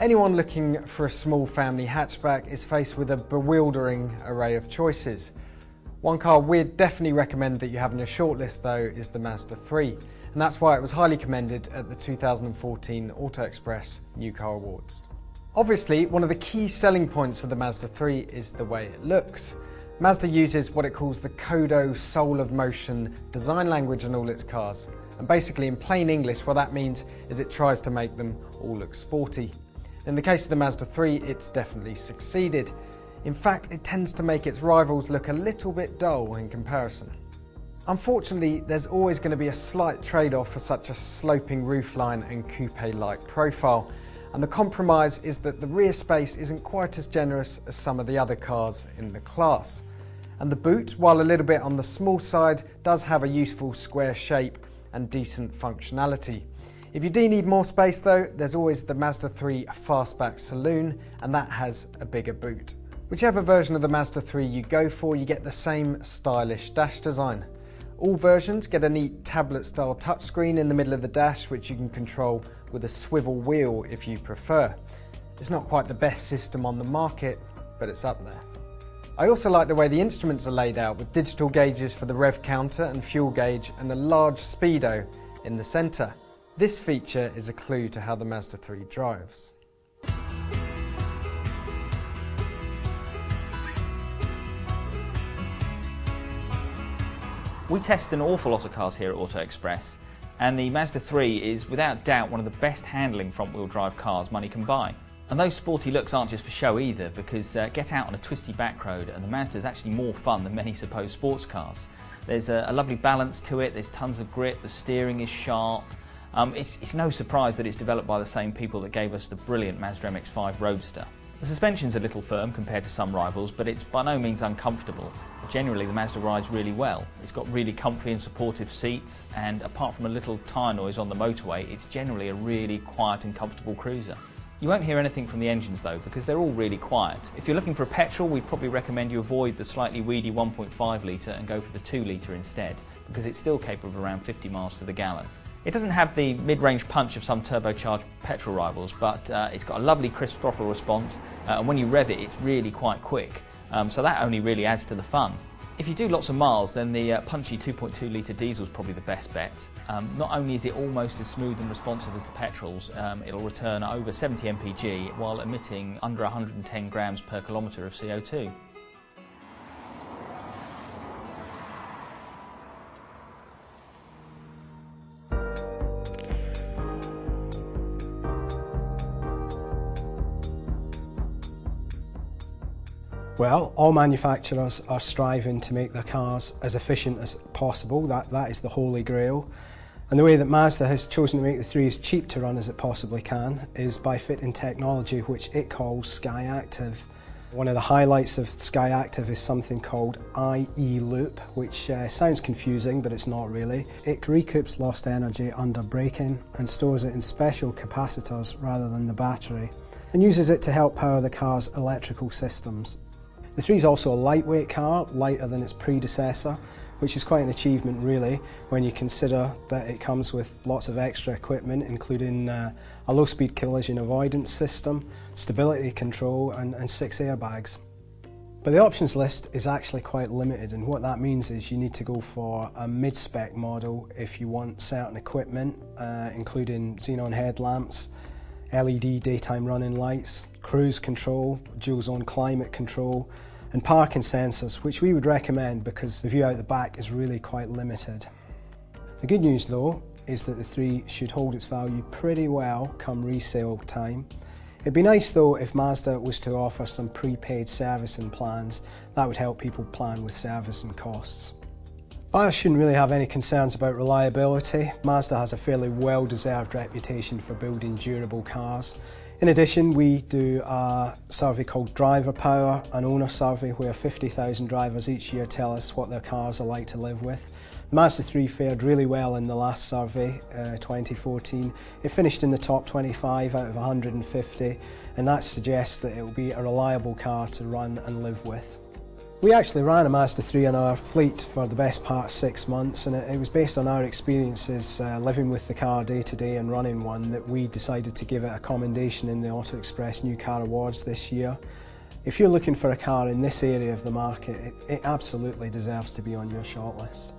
Anyone looking for a small family hatchback is faced with a bewildering array of choices. One car we'd definitely recommend that you have on your shortlist though is the Mazda 3, and that's why it was highly commended at the 2014 Auto Express New Car Awards. Obviously, one of the key selling points for the Mazda 3 is the way it looks. Mazda uses what it calls the Kodo Soul of Motion design language on all its cars, and basically in plain English what that means is it tries to make them all look sporty. In the case of the Mazda 3, it's definitely succeeded. In fact, it tends to make its rivals look a little bit dull in comparison. Unfortunately, there's always going to be a slight trade-off for such a sloping roofline and coupe-like profile, and the compromise is that the rear space isn't quite as generous as some of the other cars in the class. And the boot, while a little bit on the small side, does have a useful square shape and decent functionality. If you do need more space though, there's always the Mazda 3 Fastback Saloon, and that has a bigger boot. Whichever version of the Mazda 3 you go for, you get the same stylish dash design. All versions get a neat tablet-style touchscreen in the middle of the dash, which you can control with a swivel wheel if you prefer. It's not quite the best system on the market, but it's up there. I also like the way the instruments are laid out, with digital gauges for the rev counter and fuel gauge and a large speedo in the centre. This feature is a clue to how the Mazda 3 drives. We test an awful lot of cars here at Auto Express, and the Mazda 3 is without doubt one of the best handling front-wheel drive cars money can buy. And those sporty looks aren't just for show either, because get out on a twisty back road and the Mazda is actually more fun than many supposed sports cars. There's a lovely balance to it, there's tons of grip, the steering is sharp. It's no surprise that it's developed by the same people that gave us the brilliant Mazda MX-5 Roadster. The suspension's a little firm compared to some rivals, but it's by no means uncomfortable. Generally, the Mazda rides really well. It's got really comfy and supportive seats, and apart from a little tyre noise on the motorway, it's generally a really quiet and comfortable cruiser. You won't hear anything from the engines though, because they're all really quiet. If you're looking for a petrol, we'd probably recommend you avoid the slightly weedy 1.5 litre and go for the 2 litre instead, because it's still capable of around 50 miles to the gallon. It doesn't have the mid-range punch of some turbocharged petrol rivals, but it's got a lovely crisp throttle response, and when you rev it, it's really quite quick. So that only really adds to the fun. If you do lots of miles, then the punchy 2.2 litre diesel is probably the best bet. Not only is it almost as smooth and responsive as the petrols, it'll return over 70 mpg while emitting under 110 grams per kilometre of CO2. Well, all manufacturers are striving to make their cars as efficient as possible. That is the holy grail. And the way that Mazda has chosen to make the 3 as cheap to run as it possibly can is by fitting technology which it calls Sky Active. One of the highlights of Sky Active is something called IE Loop, which sounds confusing, but it's not really. It recoups lost energy under braking and stores it in special capacitors rather than the battery, and uses it to help power the car's electrical systems. The 3 is also a lightweight car, lighter than its predecessor, which is quite an achievement really when you consider that it comes with lots of extra equipment, including a low-speed collision avoidance system, stability control and 6 airbags. But the options list is actually quite limited, and what that means is you need to go for a mid-spec model if you want certain equipment, including xenon headlamps, LED daytime running lights, cruise control, dual zone climate control and parking sensors, which we would recommend because the view out the back is really quite limited. The good news though is that the 3 should hold its value pretty well come resale time. It'd be nice though if Mazda was to offer some prepaid servicing plans. That would help people plan with servicing costs. Buyers shouldn't really have any concerns about reliability. Mazda has a fairly well-deserved reputation for building durable cars. In addition, we do a survey called Driver Power, an owner survey where 50,000 drivers each year tell us what their cars are like to live with. The Mazda 3 fared really well in the last survey, 2014. It finished in the top 25 out of 150, and that suggests that it will be a reliable car to run and live with. We actually ran a Mazda 3 in our fleet for the best part of 6 months, and it was based on our experiences living with the car day to day and running one that we decided to give it a commendation in the Auto Express New Car Awards this year. If you're looking for a car in this area of the market, it absolutely deserves to be on your shortlist.